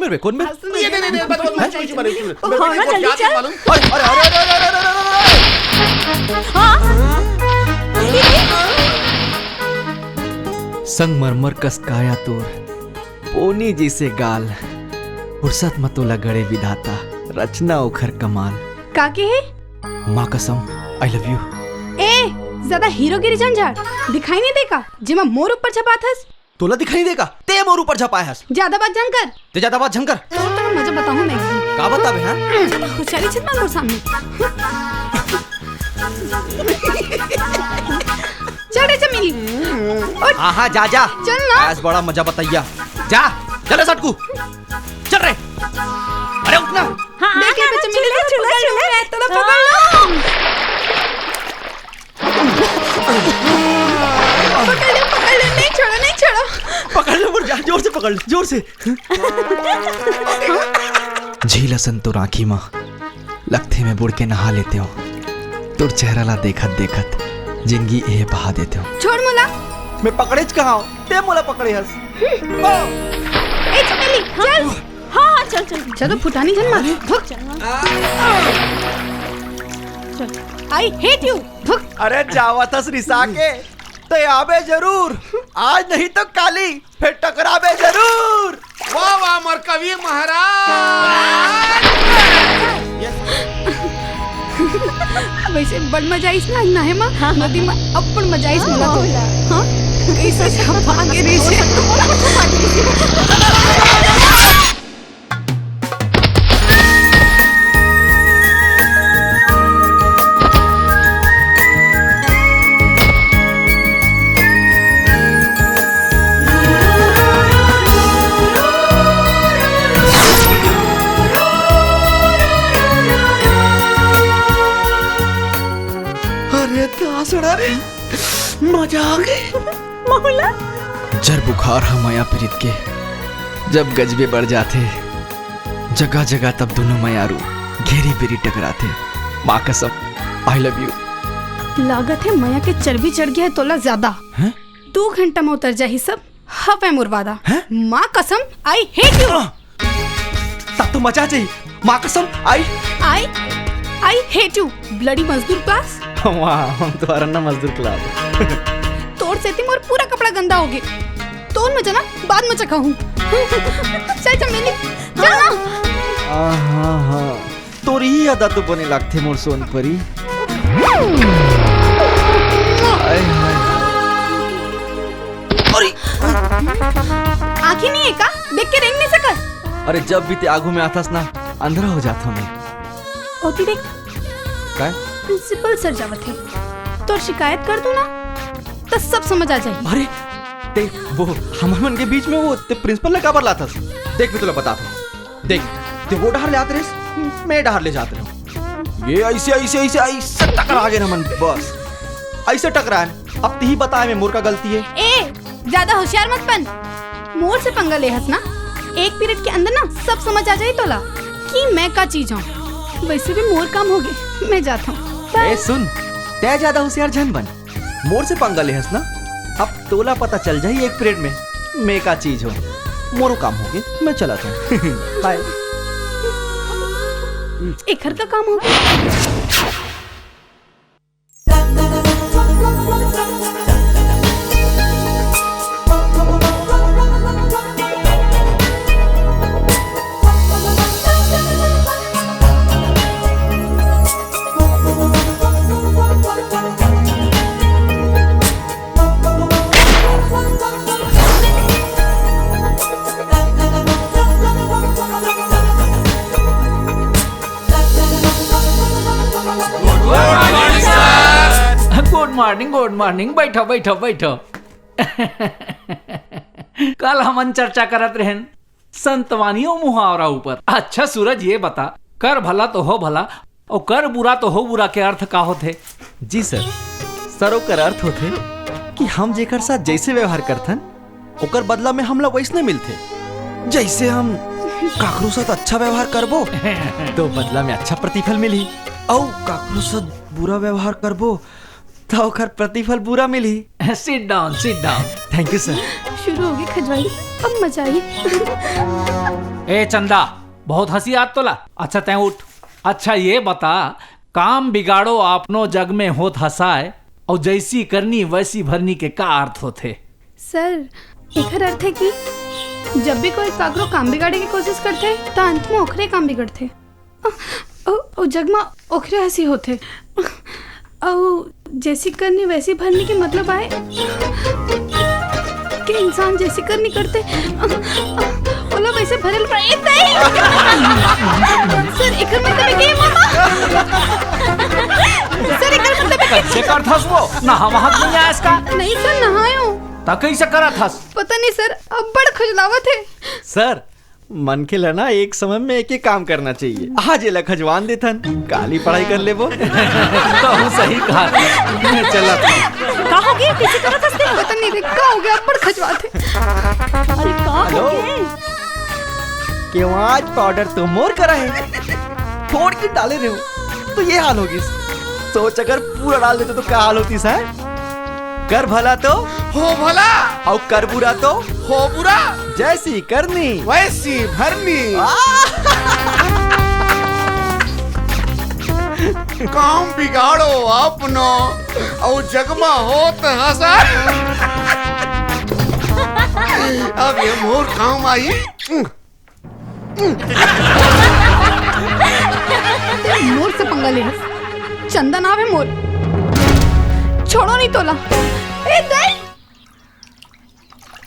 मेरे कौन में? ये नहीं मत मारे होना जल्दी चल। मालूम। संगमरमर कस काया तोर पोनी जी से गाल फुर्सत मतोला गड़े विधाता रचना उखर कमाल। काके है? माँ कसम आई लव यू। ए ज्यादा हीरोगिरी झंझाट दिखाई नहीं देगा जिमा मोर ऊपर छपात हस। तोला दिखाई देगा ते मोर ऊपर छपाए हस। ज्यादा बात जान कर ते ज्यादा बात झंकर तो मजा बताऊं मैं का बताबे हां होशियारी छित मोर सामने चल रे चमेली हां हां जा जा चल ना आज बड़ा मजा बताइया जा चल सटकू चल रे अरे उठना। हां देख ले चमेली चले तो पकड़ लो पकड़ ले नहीं छोड़ो पकड़ ले मुझे जोर से पकड़ ले जोर से। झील असन तो राखी माँ लगते में बुड़ के नहा लेते हो तुर चेहरा ला देखत देखत जिंदगी ए बहा देते हो। छोड़ मोला मैं पकड़ेच कहाँ हूँ ते मोला पकड़े हस। ए चमेली चल हां चल चलो फुटानी जन मार भग चल आई हेट यू भग। अरे जावा थस रिसा के ते आबे जरूर आज नहीं तो काली फिर टकराबे जरूर। वाह वाह मोर कवि महाराज। वैसे बड़ मजा आइस ना है मां नदी में अपन मजा आइस मला तो हां कैसे छपा के रे रे मजा आ गई मोहला। जर बुखार हम माया प्रीत के जब गजबे बढ़ जाते जगह जगह तब दोनों मयारू घेरी बेरी टकराते। माँ कसम आई लव यू। लागत है माया के चर्बी चढ़ गया है तोला ज्यादा। 2 घंटा में उतर जाही सब हवे मुरवादा। माँ कसम आई हेट यू। तब तो मजा चाहिए माँ कसम आई हेट यू ब्लडी मजदूर क्लास। वाह हम तुम्हारा ना मजदूर क्लास। तोड़ से थी मोर पूरा कपड़ा गंदा हो गया तोड़ में जना बाद में चखाऊं। चल चमेली चल ना। हाँ तोरी ही आदत तो बने लगते मोर सोन परी। आँखी नहीं है का देख के रेंग नहीं सका। अरे जब भी ते आगू में आतास ना अंधेरा हो जाता मैं। होती देख क्या प्रिंसिपल सर जावत है तो शिकायत कर दूं ना तो सब समझ आ जाएगी। अरे ते वो हमारे मन के बीच में वो ते प्रिंसिपल ने काबर लाता देख मैं तुला बताता हूँ। देख ते वो डहार ले आते रहे मैं डहार ले जाते रहो ये ऐसे टकरा गए ना मन बस ऐसे टकरा है। अब ही बताए मैं मोर का गलती है। ए ज्यादा होशियार मत बन मोर से पंगा ले हंस ना 1 पीरियड के अंदर ना सब समझ आ जाए तोला कि मैं का चीज हूँ। वैसे भी मोर काम हो गए मैं जाता हूँ। ए सुन ते ज्यादा होशियार जन बन मोर से पंगा ले हंस ना अब तोला पता चल जाए 1 पीरियड में मैं का चीज हो मोरो काम हो गए मैं चला था। बाय। एक घर का काम हो गया। गुड मॉर्निंग बैठो कल हमन चर्चा करत रहन संतवानियों मुहावरा ऊपर। अच्छा सूरज ये बता कर भला तो हो भला और कर बुरा तो हो बुरा के अर्थ का होते? जी सर ओकर अर्थ होते कि हम जेकर साथ जैसे व्यवहार करथन ओकर बदला में हमला वैसने मिलते। जैसे हम काकरो साथ अच्छा व्यवहार करबो तो बदला में अच्छा प्रतिफल मिली और काकरो साथ बुरा व्यवहार करबो तो ओकर प्रतिफल बुरा मिली। Sit down thank you sir. शुरू होगी खजवाई अब मजा आई। ए चंदा, बहुत हंसी आत तोला। अच्छा तय उठ। अच्छा ये बता, काम बिगाड़ो आपनो जग में होत हंसाए और जैसी करनी वैसी भरनी के का अर्थ होते? सर एकर अर्थ है कि जब भी कोई काकरो काम बिगाड़े की कोशिश करते तो अंत में ओखरे काम बिगड़ते और जग में ओखरे हंसी होते और जैसी करनी वैसी भरनी के मतलब आए कि इंसान जैसी करनी करते ओला वैसे भरल पड़े। सर एकर मतलब है कि मामा सर एकर मतलब है कैसे करत हस वो? नहा वहां नहीं आया इसका? नहीं सर नहायो ता कैसे करत हस? पता नहीं सर अब बड़ खुजलावत है। सर मन के लना एक समय में एक ही काम करना चाहिए। आज ये खजवान देथन, काली पढ़ाई कर ले वो। तो सही कहा। चला का हो गया? किसी तरह हंसते हो? पता नहीं रे का हो गया, बड़ खजवात है। अरे का हो हेलो? गया? क्यों आज पाउडर तो मोर करा है, थोड़ के डाले रहे हो तो ये हाल होगी। सोच अगर पूरा डाल देते तो क्या हाल होती सर? कर भला तो हो भला और कर बुरा तो हो बुरा, जैसी करनी वैसी भरनी। काम बिगाड़ो अपनो और जगमा होत हंसा। अब ये मोर काम आई। मोर से पंगा ले, चंदा नाम है मोर, छोड़ो नहीं तोला। ए दई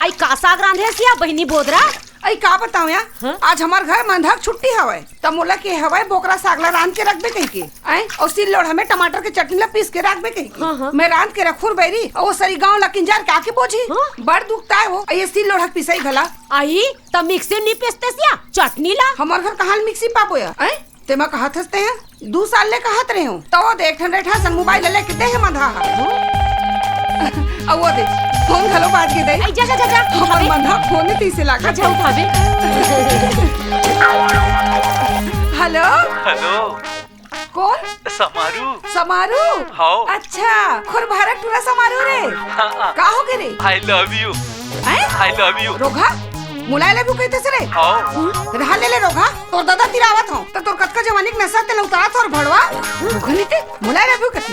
आई का साग रांधे सिया बहिनी बोदरा? आई का बताऊं यार, आज हमार घर मंधक छुट्टी हवे तब मोला के हवे बोकरा सागला रांध के रखबे कहीं के आई और सिल लोढ़ा में टमाटर के चटनी ला पीस के रखबे कहीं के। मैं रांध के रखूर बैरी और वो सरी गांव ला किंजार के आके बोझी बड़ दुखता है वो। ये सिल लोढ़ा पिसई भला आई तब मिक्सी नहीं पीसते सिया चटनी ला? हमार घर कहाँ मिक्सी पापो या आई ते मैं कहत हंसते हैं 2 साल ले कहत रहे हूँ तो वो देख ठंडे ठा सन मोबाइल ले के दे है मंधा अब वो दे फोन खलो बात के दे। आई जा जा जा जा हमार मंधा फोन ने तीसे लागा अच्छा उठावे। हेलो हेलो कौन? समारू। समारू? हाँ। अच्छा खुर भारत टूरा समारू रे। का हो गए रे? I love you. I love you. रोगा मुलाय लेबू कहते से रे? हाँ। रहा ले रोगा तोर दादा तिरावत हो तो तोर कतका जवानी के नशा ते उतारा तोर भड़वा रोगा नहीं ते मुलाय लेबू कहते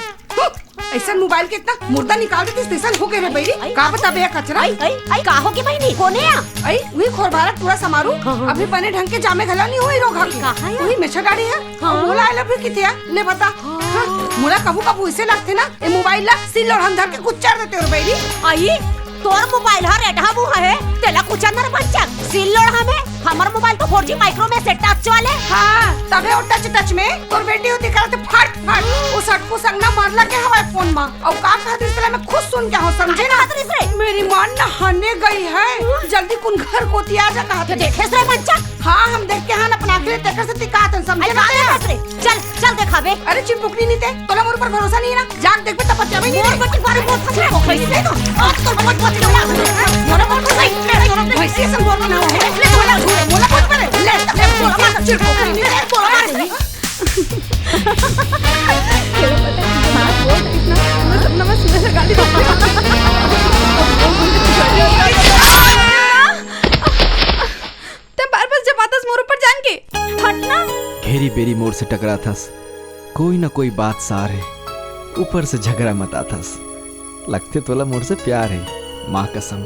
ऐसा मोबाइल के इतना मुर्दा निकाल देती स्टेशन हो गए रे बैरी। का बता बे कचरा? आई का हो के बहिनी कोने आ? आई वही खोर भारत पूरा समारू अभी बने ढंग के जामे घला नहीं हुई रोगा की कहाँ है? वही मेछा गाड़ी है मुला आई लव यू किथे है ले बता। मुला कबू कबू इसे लगते ना ये मोबाइल ला सिल और अंदर के कुछ चार देते हो बैरी। आई तोर मोबाइल हा रेडहा मुंह है तेला कुछ अंदर बच्चा सिल लोढ़ा में हमार मोबाइल तो 4G माइक्रो में से टच वाले। हाँ तबे और टच में तोर बेटी होती करते फट फट उस अटकू संगना मारला के हवाए फोन में और का कहत इसलिए मैं खुद सुन के हो समझे ना रे मेरी मां नहाने गई है जल्दी कुन घर को तिया जा कहत देखे रे बच्चा। हाँ हम देख के हां अपना आखिर तेकर से तिकात समझे ना रे चल चल दिखावे। अरे चिपकुनी नहीं थे तोला मोर पर भरोसा नहीं है ना जाग देख पे तब जावे नहीं मोर बच्ची बारे बहुत फंसे हो गई ले तो अब तो बहुत बहुत मोरा मोर पर नहीं वैसे से बोल ना हो ले मोला बोल पर ले मोरा मार चिपकुनी नहीं है मोरा मार सपना में सुंदर गाड़ी ते बार बार जब आतास मोर ऊपर जान के हटना। घेरी बेरी मोड़ से टकरा थस, कोई ना कोई बात सार है, ऊपर से झगड़ा मत आथस। लगते तोला मोर से प्यार है, माँ कसम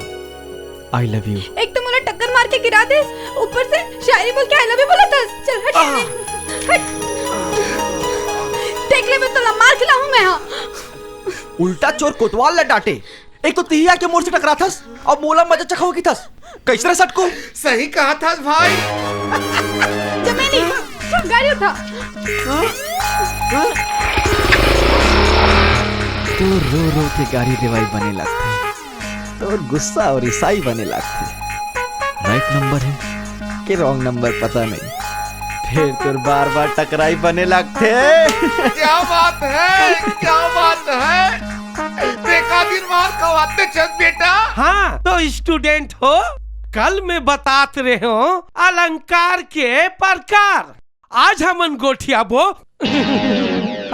आई लव यू। एक तो मुझे टक्कर मार के गिरा दे, ऊपर से शायरी बोल के आई लव यू बोला था। चल हट हट देख ले मैं तो मार खिलाऊं मैं। हाँ उल्टा चोर कोतवाल ल डांटे, एक तो तिहिया के मोड़ से टकरा थस और मोला मजा चखाओ की थस कैसे सटको। सही कहा था भाई। जमेली गाड़ी उठा। तो रो रो के गाड़ी देवाई बने लगते, तो गुस्सा और ईसाई बने लगते। राइट नंबर है कि रॉन्ग नंबर पता नहीं, फिर तो बार बार टकराई बने लगते। क्या बात है, क्या बात है। देखा दिन मार कवाते चंद बेटा। हाँ तो स्टूडेंट हो, कल मैं बतात रहे हो अलंकार के प्रकार। आज हमन गोठियाबो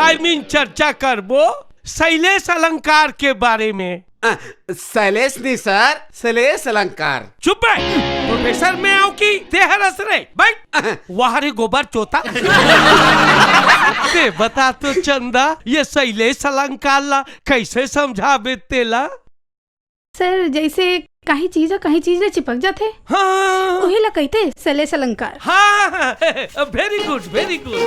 आई मीन चर्चा करबो शैलेश अलंकार के बारे में। शैलेश नहीं सर, शैलेश अलंकार। चुप है। प्रोफेसर में आओ की तेहर असरे बैठ वहाँ रे गोबर चोता। ते बता तो चंदा ये शैलेश अलंकार ला कैसे समझाबे तेला? सर जैसे कहीं चीज ने चिपक जाते हाँ वही ला कहते शैलेश अलंकार। हाँ वेरी गुड वेरी गुड।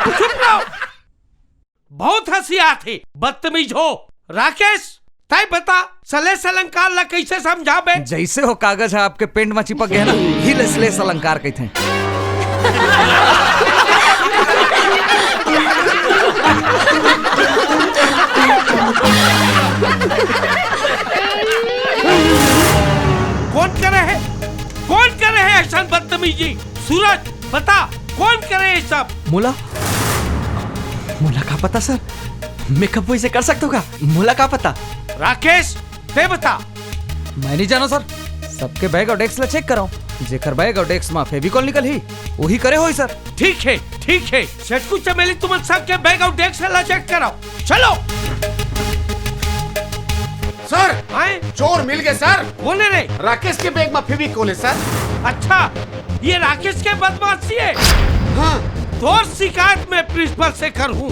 चुप रहो, बहुत हंसी आती, बदतमीज हो। राकेश तय बता शैलेश अलंकार ला कैसे समझाबे? जैसे हो कागज है आपके पेंट में चिपक गया ना, ही शैलेश अलंकार कहते हैं। कौन करे है ऐसा बदतमीजी? सूरज बता कौन करे ये सब? मुला का पता सर, मेकअप वैसे कर सकते हो का? मुला का पता? राकेश ते बता। मैं नहीं जानो सर, सबके बैग और डेस्क ला चेक कराओ, जेकर बैग और डेस्क में फेविकॉल निकल ही वही करे होई सर। ठीक है सेठकू चमेली तुम सबके बैग और डेस्क ला चेक कराओ, चलो। सर आए चोर मिल गए सर। बोले रे राकेश के बैग में फेविकोल है सर। अच्छा ये राकेश के बदमाशी है। हाँ तोर शिकायत मैं प्रिंसिपल से करूं।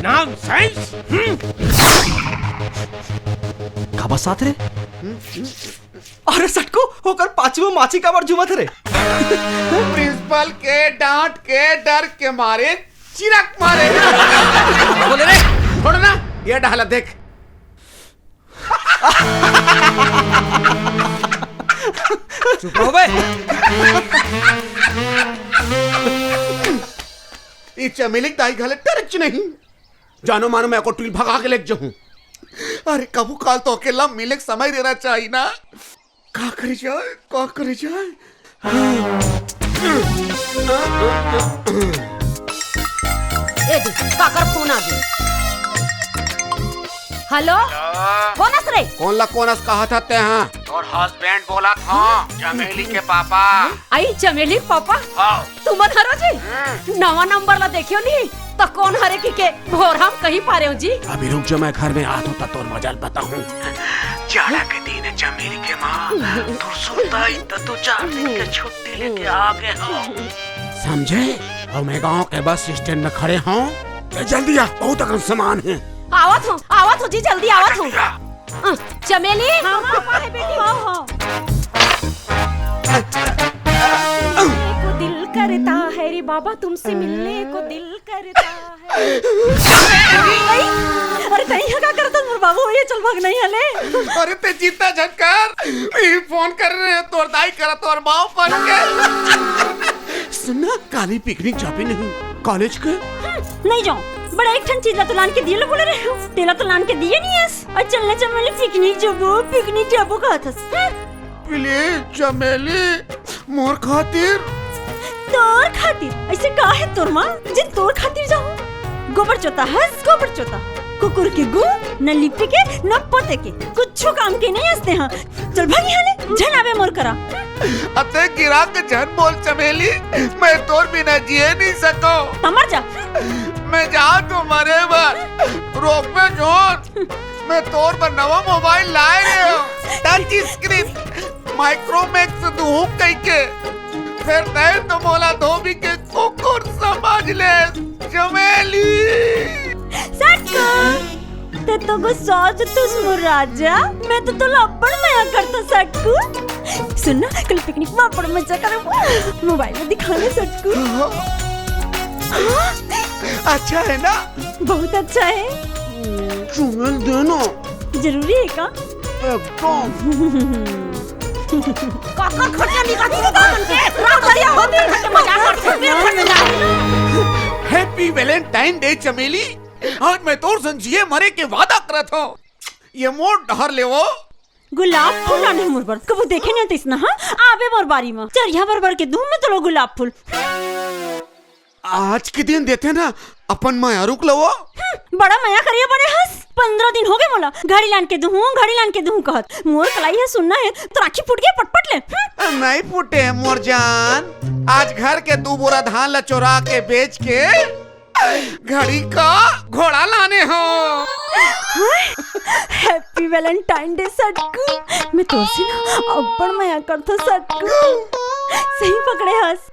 नॉनसेंस। खबर साथ रे। अरे सटको होकर पांचवा माची का बार जुमा थे रे। प्रिंसिपल के डांट के डर के मारे चिरक मारे। बोले रे छोड़ ना, ये डाला देख। चुप रहो बे। ये चमेली दाई घाले टरच नहीं, जानो मानो मैं को टुल भगा के ले जाऊं। अरे कबू काल तो अकेला मिले समय देना चाहिए ना। का करी जाए। ए दी काकर फोन आ गया। हेलो कौनस रे? कौनस कहा था ते? हाँ और हस्बैंड बोला था चमेली के पापा। आई चमेली पापा तुम हरो जी नवा नंबर ला देखियो नहीं तो कौन हरे की भोर हम कहीं पा रहे हो जी। अभी रुक जा, मैं घर में आ तो तोर मजाल बताऊं। जाड़ा के दिन है चमेली के माँ, तू सुनता ही तो 4 दिन की छुट्टी लेके आ गए हो, समझे? और मैं गांव के बस स्टैंड में खड़े हूँ, जल्दी आ, बहुत अगम सामान है। आवत हो जी, जल्दी आवत हो। चमेली बेटी को दिल करता है रे बाबा, तुमसे मिलने को दिल करता है। अरे कहीं क्या करता है बाबू, ये चल भाग नहीं हले। अरे ते जीता झटकर ये फोन कर रहे हैं, तोर दाई करा तोर माँ बन के। सुनना काली पिकनिक जाबे नहीं कॉलेज के? नहीं जाओ, बड़ा एक ठन चीज ला तो लान के दिए लो बोले रहे हो, तेला तो लान के दिए नहीं है। और चलने चमेली पिकनिक जाबो कहा था। प्लीज चमेली मोर खातिर। तोर खातिर ऐसे का है तोर माँ जिन तोर खातिर जाओ? गोबर चोता हंस गोबर चोता, कुकुर के गु न लिपि के न पोते के, कुछ काम के नहीं हंसते हैं। चल भागी हाले झनावे मोर करा। अते गिरा के झन बोल चमेली, मैं तोर बिना जिए नहीं सको। तमर जा मैं जा तो मरे बर रोक में जोर। मैं तोर पर नवा मोबाइल लाए रहे हो, टच स्क्रीन माइक्रोमैक्स दूं कहीं के, फिर नहीं तो बोला धोबी के कुकुर समझ ले चमेली। सटकू ते तो गुस्सा तुस मुराजा, मैं तो तो लपड़ में करता सटकू। सुनना कल पिकनिक में बड़ा मजा करें, मोबाइल में दिखाने सटकू। अच्छा है ना? बहुत अच्छा है। चुमेल देना जरूरी है का? एकदम। काका खर्चा निकाल दे दामन के रात भरिया होती मजा करते मेरे खर्चा। हैप्पी वैलेंटाइन डे चमेली, आज मैं तोर संजिए मरे के वादा करत हो, ये मोर डहर ले वो गुलाब फूल आने मोर बर कबू देखे नहीं तिसना। हां आवे मोर बारी में चरिया भर भर के दूं में तो लो गुलाब फूल। आज के दिन देते ना अपन माया रुक लो। बड़ा माया करिए बड़े हंस। 15 दिन हो गए मोला घड़ी लान के दूं कहत। मोर कलाई है सुनना है तो राखी फूट गया पटपट ले। नहीं फूटे मोर जान, आज घर के 2 बोरा धान ला चोरा के बेच के घड़ी का घोड़ा लाने हो। हैप्पी वैलेंटाइन डे सटकू। मैं तो से ना अब्बड़ माया करथो सटकू। सही पकड़े हंस।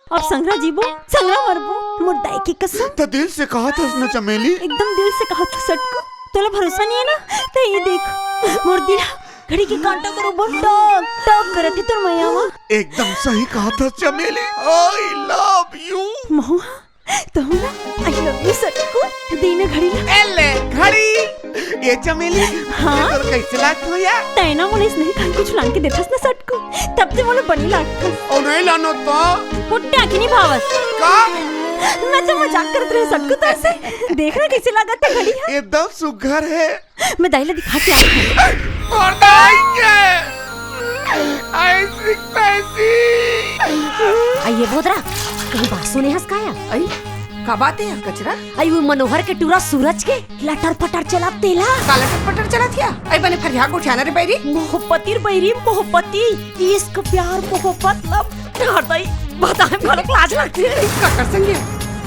अब संग्रह जीबो संग्रह मरबो मोर दाई की कसम। तो दिल से कहा था उसने चमेली। एकदम दिल से कहा था सटकू। तोला भरोसा नहीं है ना तो ये देख मोर दिल घड़ी के कांटा करो टॉक टॉक करत है तोर मैयावा। एकदम सही कहा था चमेली। आई लव यू महुआ तो ना आई लव यू सटकू। दीना घड़ी ला। एले घड़ी ये चमेली। हाँ? तो कैसे लागत हो यार? तैना मोले इस नहीं खान कुछ लान के देथस ना सटकू। तब ते मोले बनी लागत। ओ नहीं लानो तो पुट्टा की नहीं भावस का मैं तो मजाक करत रहे सटकू तो ऐसे देखना कैसे लागत है घड़ी है। एकदम सुघर है। मैं दाइला दिखा के आई हूं। और दाई के ऐसी पैसी आइए बोधरा कहीं बात सुने हंस काया। आई का बात है कचरा? आई वो मनोहर के टूरा सूरज के लटर पटर चला तेला काला टपटर चला थिया। आई बने फरिया को उठाना रे बैरी। मोहब्बती बैरी मोहब्बती इश्क प्यार मोहब्बत लब हटाई बताए भलक लाज लगती है। काकर संगे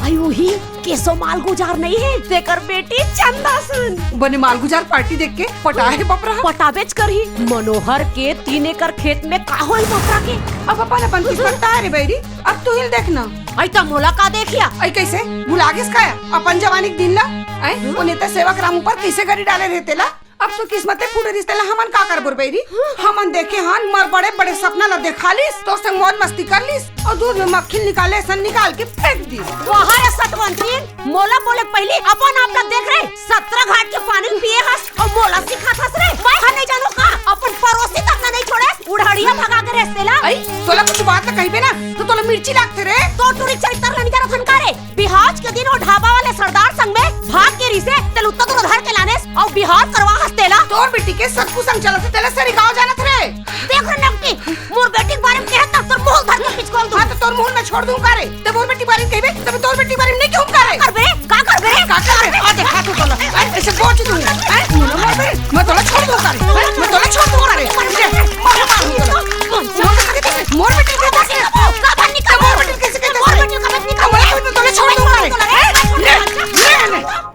आई वही केसो माल गुजार नहीं है देकर बेटी चंदा सुन बने मालगुजार पार्टी देख के पटाए बपरा। पटा बेच कर ही मनोहर के 3 एकड़ खेत में का होई बपरा के। अब अपन किस्मत ता रे बैरी। अब तू हिल देखना। आई ता मोला का देखिया। आई कैसे भुला गेस काया अपन जवानी के दिन ला। आई वो नेता सेवक राम ऊपर कैसे गरी डाले रहते ला। अब तो किस्मते फूटे रिश्ते ला हमन का कर बुरबेरी। हमन देखे हान मर बड़े बड़े सपना ला देखा लिस तो संग मौज मस्ती कर लिस और दूध में मक्खी निकाले सन निकाल के फेंक दी। वहाँ है सतवंतीन मोला बोले पहले अपन आपला देख रहे 17 घाट के पानी पिए हस और मोला सिखात हस रे। मैं नहीं जानो का अपन पड़ोसी तक ना नहीं छोड़े उड़हड़िया भगा के रेस्ते ला। आई तोला कुछ बात ना कहिबे ना तो तोला मिर्ची लागते रे। तो टूरी चरित्र ला निकारा फनकारे बिहाज के दिन वो ढाबा वाले सरदार संग में भाग के रिसे तेल उत्तर तो धर के लाने और बिहार करवा हस्तेला। तोर बेटी के सब कुछ संग चलत तेले सरी गांव जानत रे। देख रे नमकी मोर बेटी के बारे में कहता तोर मुंह भर के पिचकोल दूं। हां तो तोर मुंह में छोड़ दूं कारे। ते मोर बेटी बारे में कहबे तब तोर बेटी बारे में नहीं कहूं कारे। कर बे का कर बे आ देखा तू तोला ऐसे पहुंच दूं। मैं तोला छोड़ दूं कारे। मैं तोला छोड़ दूं कारे। मोर बेटी के कैसे का बन निकल मोर बेटी कैसे कहते मोर बेटी का बन निकल मैं तोला छोड़ दूं कारे।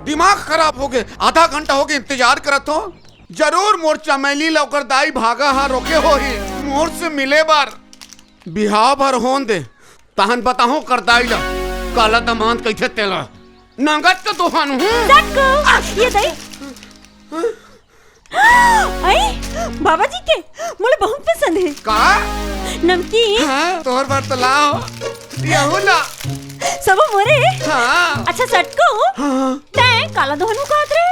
दिमाग खराब हो गए। आधा घंटा हो गए इंतजार करत हो। जरूर मोर चमेली लौकर दाई भागा हा रोके हो ही मोर से मिले बार बिहाव भर होन दे तहन बताहो कर दाई ला काला दमांत कैसे तेला नंगत तो तूफान हूँ। ये दई आई बाबा जी के मोले बहुत पसंद है का नमकीन। हाँ तोहर बार तो लाओ यहू ला। सब मोरे हाँ अच्छा सटको हाँ तै काला दोहनु कहत रे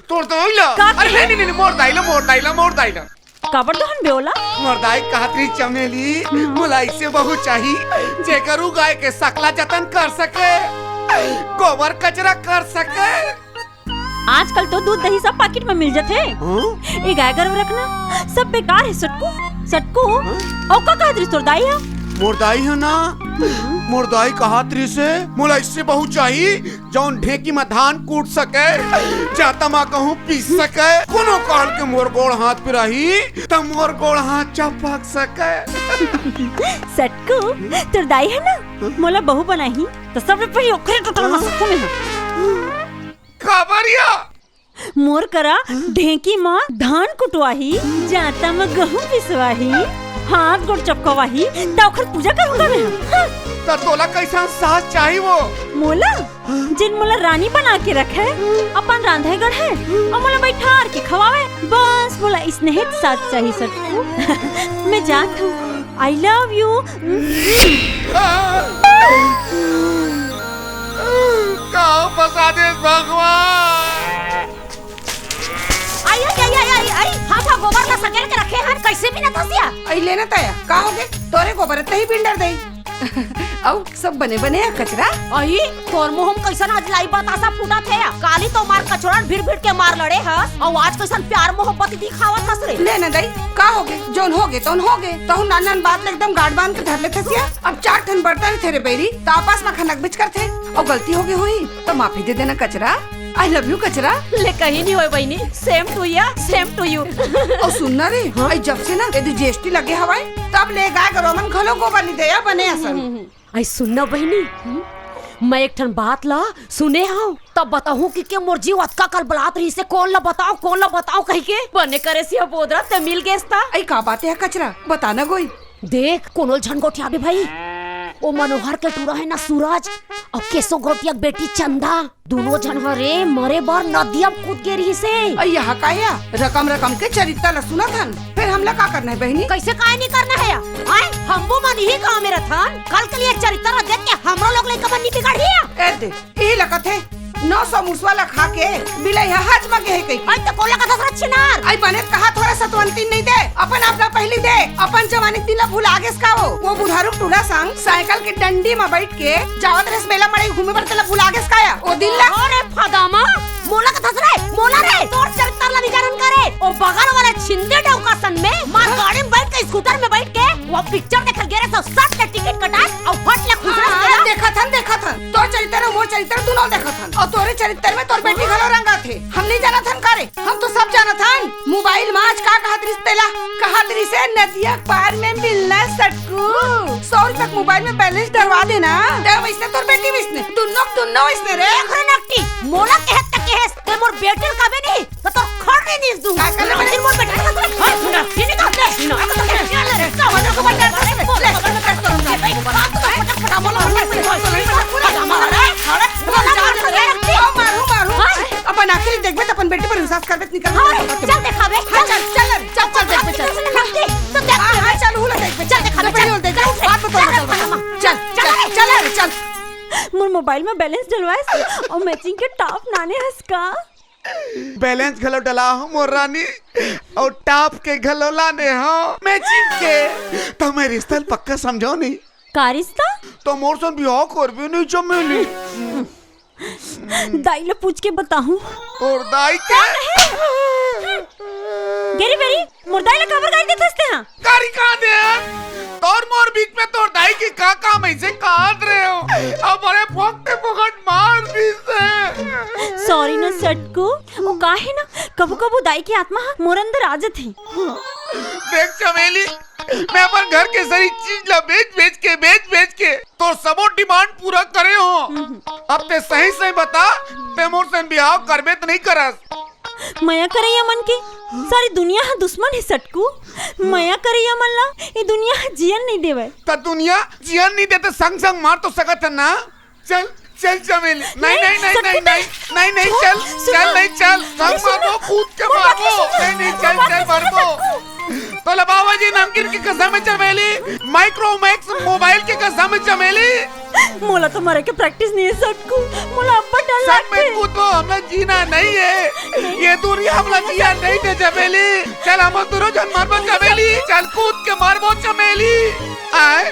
तोड़ तो ला। का अरे नहीं मोर दाई ला काबर दोहन बेओला मोर दाई कहतरी चमेली मुलाई से बहु चाही जेकरू गाय के सकला जतन कर सके गोबर कचरा कर सके। आजकल तो दूध दही सब पैकेट में मिल जाते हैं। ये गाय गरव रखना सब बेकार है सटकू और का कहत रे तोर दाई है मोर दाई है ना मोर दाई कहतरी से मुलाई से बहु चाही जौन ढेकी में धान कूट सके जाता माँ कहूँ पीस सके कोनो काल के मोर गोड़ हाथ पे रही तो मोर गोड़ हाथ चपक सके। सटकू तोर दाई है ना मोला बहू बनाही तो सब रुपये ओखरे टोटल मसको में खबरिया मोर करा ढेकी माँ धान कुटवाही जाता में गेहूं पिसवाही हाथ गोड़ चपकवाही तो ओखर पूजा करूंगा मैं। तो तोला कैसा सास चाही वो मोला जिन मोला रानी बना के रखे अपन रांधेगढ़ है और मोला बैठार के खवावे बस मोला स्नेहित साथ चाहिए सटकू। मैं जात हूँ आई लव यू। कहाँ फंसा दे भगवान। आई हाथा गोबर ला सकेल के रखे हैं कैसे भी ना धसिया। आई लेना ताया का हो गए तोरे गोबर ते ही बिल्डर दे अब सब बने बने है कचरा। अही तोर मुंह हम कैसन आज लाई बतासा फूटा थे काली तो मार कचौड़न भीड़ भीड़ के मार लड़े हस और आज कैसन प्यार मोहब्बत दिखावत हस रे। ले न दई का होगे जोन होगे तोन होगे तो नान बात एकदम गाड़ बांध के धर ले थसिया। अब 4 ठन बर्तन थे रे बेरी तो आपस में खनक बिच कर थे और गलती हो गई हुई तो माफी दे देना कचरा। आई लव यू कचरा। ले कहीं नहीं होए बहनी सेम टू या सेम टू यू। और सुनना रे आई जब से ना यदि जीएसटी लगे हवाई तब ले गाय रोमन खलो गोबर नहीं दे बने असन। आई सुनना बहनी मैं एक ठन बात ला सुने हाउ तब बताऊं कि के मुर्जी वतका कल बलात रही से कौन ला बताओ कहीं के बने करे सिया बोदरा ते मिल गेस्ता। आई का बात है कचरा बताना गोई। देख कोनोल झन गोठिया भी भाई ओ मनोहर के टूरा है ना सूरज और केसो गोटिया बेटी चंदा दोनों जन हरे मरे बार नदिया कूद के रही से। यहाँ का या रकम के चरित्र ला सुना था फिर हमला का करना है बहनी। कैसे काय नहीं करना है आए हम वो मन ही गाँव में रहन कल के लिए चरित्र देख के हमरो लोग ले कमन नहीं बिगाड़ी है। ये लगत है 900 मुसवाला खा के बिलाई हज मगे है कहीं। आई तो कोला का दसरा छिनार आई बने कहा थोड़ा सतवंती नहीं दे अपन अपना पहली दे अपन जवानी दिला भूल आगे का वो बुढ़ारू टूड़ा संग साइकिल की डंडी में बैठ के जावत रस मेला मड़े घूमे पर तला भूल आगे काया ओ दिल ला अरे फदामा मोला का दसरा मोला रे तोर चरित्र ला निजारन करे और बगल वाला छिंदे डौका सन में मार गाड़ी में बैठ के स्कूटर में बैठ के वो पिक्चर देखल गेरे सब 60 का टिकट कटा और फट ले खुसरा देखा था तोर चरित्र वो चरित्र दोनों देखा था और तोरे चरित्र में तोर बेटी घलो रंगा थे हम नहीं जाना था करे हम तो सब जाना था। मोबाइल माच का कहतरी से नदिया पार में मिलना सटकू 100 रुपए मोबाइल में बैलेंस डलवा देना वैसे तोर बेटी वैसने दुन्नो वैसने रे अरे नक्टी मोला कहत तक के ते मोर बेटे का बे नहीं तो तो खड़े नहीं दूं का करले मंदिर मोर बेटे का ना ये नहीं कहते ना तो क्या ले का वाला को बंद कर ले फटाफट मारू अपन आखिरी देखबे तो अपन बेटी पर विश्वास करबे निकल चल दिखावे चल देखबे तो देख हां चल हुला देखबे चल दिखावे बात बता चल मोर मोबाइल में बैलेंस डलवाए और मैचिंग के टॉप नाने हंसका बैलेंस घलो डला हो मोर रानी और टॉप के घलो लाने हो मैचिंग के तो मैं रिश्ता पक्का समझो नहीं का रिश्ता तो मोर सन बियाह करबे नहीं चमेली दाई ले पूछ के बताऊं और दाई के गेरी बेरी मोर दाई ले खबर गाई देते हंसते हैं कारी कहां दे तोर मोर बीच में तोर दाई की का काम ऐसे काट रहे हो अब बड़े फोकटे फोकट मार दी से। सॉरी ना सटको वो का है ना कबो दाई की आत्मा मोर अंदर आ जाती देख चमेली मैं अपन घर के सारी चीज ला बेच के तो सबो डिमांड पूरा करे हो अब ते सही बता ते मोर से बियाह करबे तो नहीं करस मया करैया मन के सारी दुनिया है दुश्मन है सटकू मया करैया मन ला ये दुनिया जियन नहीं देवे तो दुनिया जियन नहीं देते संग मार तो सकत है ना। चल चमेली नहीं चल संग मारो कूद के मारो नहीं चल मारो तो बाबा जी नमकीन की कसम है चमेली माइक्रोमैक्स मोबाइल की कसम है चमेली मोला तो मरे के प्रैक्टिस नहीं है सटकू मोला अब डर सब में कूदो हमने जीना नहीं है ये दुनिया हमने जिया नहीं दे चमेली चल हम दोनों जन मारबो चमेली चल कूद के मारबो चमेली आए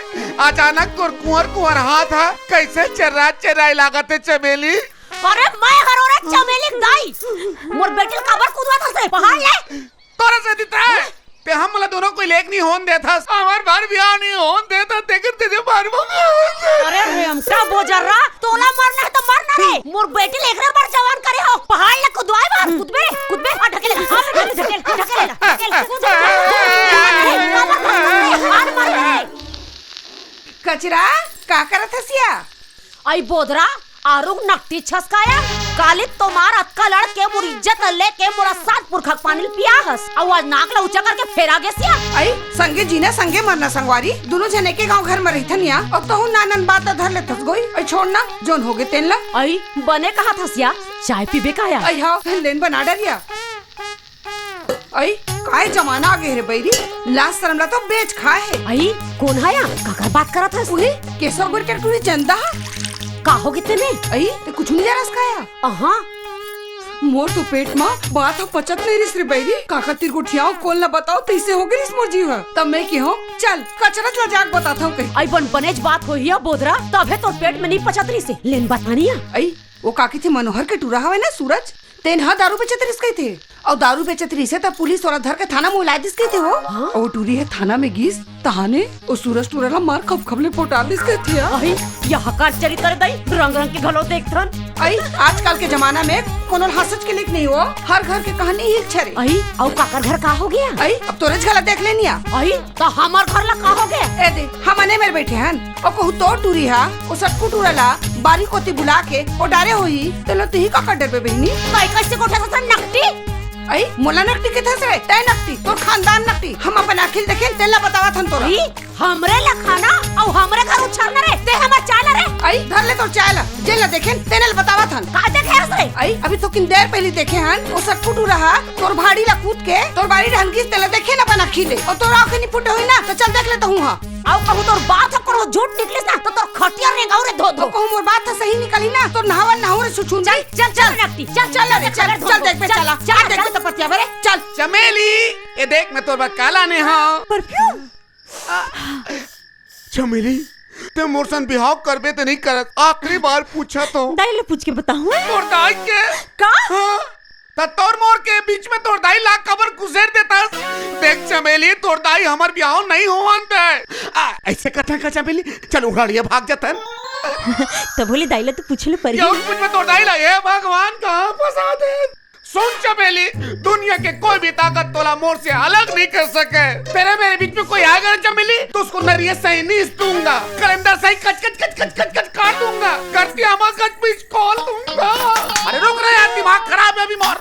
अचानक तोर कुंवर हाथ है कैसे चर्राई लागत है चमेली। अरे मैं हरोरे चमेली दाई मोर बेटी काबर कूदवा था पहाड़ ले तोरा से दिता है ते हम मला दोनों कोई लेक नहीं होन देता हमार बार बियाह नहीं होन देता तेकर तेरे मारबो। अरे रेम का बोजरा तोला मारना है तो मारना रे मोर बेटी लेकरे बार जवान करे हो पहाड़ ले कूदवाए बार कूदबे आ ढकेल कचरा का करत हसिया आई बोधरा आरुग नकटी छसकाया काली तोमार अक्का लड़ के मोर इज्जत ले के मोरा 7 पुरखा पानी पिया हस आवाज नाक ला ऊंचा करके फेरा गेसिया आई संगे जीना संगे मरना संगवारी दोनों जने के गांव घर में रहिथन या अब तो नानन बात धर ले थस गोई आई छोड़ना जोन होगे तेन ला आई बने कहा थसिया चाय पीबे का या आई हां लेन बना डरिया आई काय जमाना आ गए रे बैरी लाश शर्मला तो बेच खाए है आई कौन है या काका बात करत हस ओए केसो गुर के चंदा का हो गए तेने आई ते कुछ नहीं जरा सकाया अहां मोर तो पेट में बात हम पचत नहीं रिस रे बैरी काका तिर गुठियाओ कोल ना बताओ तैसे हो गई मोर जीव तब मैं की हूँ चल कचरत ला जाग बताता हूँ कहीं आई बन बनेज बात हो हिया बोधरा तबे तो पेट में नहीं पचत रही से लेन बतानिया आई वो काकी थे मनोहर के टूरा हवे ना सूरज तेन हा दारू बेचत रिस गई थे और दारू बेचत रही से तब पुलिस वाला धर के थाना में उला दिस गई थे वो और वो टूरी है थाना में गीस तहाने वो सूरज टूरेला मार खप खपले पोटा दिस गई थी आई यहाँ का चरित्र दई रंग रंग के घलो देखथन आई आजकल के जमाना में कोनो हंसच के लिख नहीं हो हर घर के कहानी ही छरे आई औ काकर घर का हो गया आई अब तो रज गलत देख लेनी आई तो हमार घर ला का हो गया ए दे हम अने मेरे बैठे हन और कहू तो टूरी हा वो सटकू टूरेला बारी कोती बुला के ओ डारे होई तेलो तही का कर डर बे बहनी कई कैसे कोठा से नकटी आई मोला नकटी के थसरे तय नकटी तो खानदान नकटी हम अपन आखिल देखे तेला बतावा थन तोरा ई हमरे ला खाना औ हमरे घर उछालना रे ते हमर चाय ला रे आई धर ले तो चाय ला जेल देखे तेनल बतावा थन का देखे रे आई अभी तो किन देर पहले देखे हन वो सटकू टूरा हा तोर भाड़ी ला कूद के तोर बाड़ी रहन की तेला देखे ना बना खिले और तोरा आंखें नहीं फुटे हुई ना तो चल देख ले तो हूं हां औ कहू तोर बात करो झूठ निकले ना तो तोर खटिया रे गाऊ रे धो तो कहूं मोर बात तो सही निकली ना तो नहावन नहाऊ रे सुछुन चल चल चल नकटी चल चल चल चल देख पे चला चल देख तो पतिया बरे चल चमेली ये देख मैं तोर बार काला ने हाँ परफ्यूम चमेली ते मोर सन बिहाव करबे तो नहीं करत आखिरी बार पूछा तो दाई ले पूछ के बताऊं तोर दाई के का हाँ, त तोर मोर के बीच में तोर दाई ला कबर गुजर देता देख चमेली तोर दाई हमार बिहाव नहीं होवन दे ऐसे कथा का चमेली चल उड़ाड़िए भाग जातन तो बोले दाई ले तो पूछ ले पर ये कुछ में तोर दाई ला ये भगवान कहाँ फंसा दे सुन चमेली दुनिया के कोई भी ताकत तोला मोर से अलग नहीं कर सके तेरे मेरे बीच में कोई आएगा चमेली तो उसको नरिये सही नहीं दूंगा कलंदर सही कच कच कच कच कच कच काट दूंगा करती हमा कच बीच खोल दूंगा अरे रुक रहे यार दिमाग खराब है अभी मोर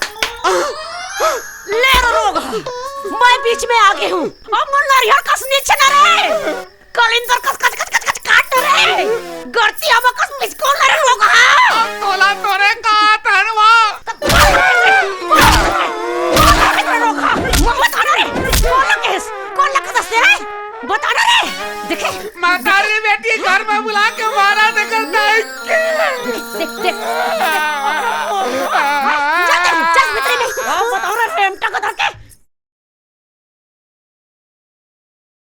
ले रोगा मैं बीच में आ गई हूं अब मुन नरियर कस नीचे ना रे कलिंदर कस कच कच कच कच काट रे गरती हमा कस बीच को ले रोगा तोला तोरे का तनवा बताना रे देखे मातारी बेटी घर में बुला के मारा देकर देख देख देख चल चल मित्र में बताओ रे फेमटा का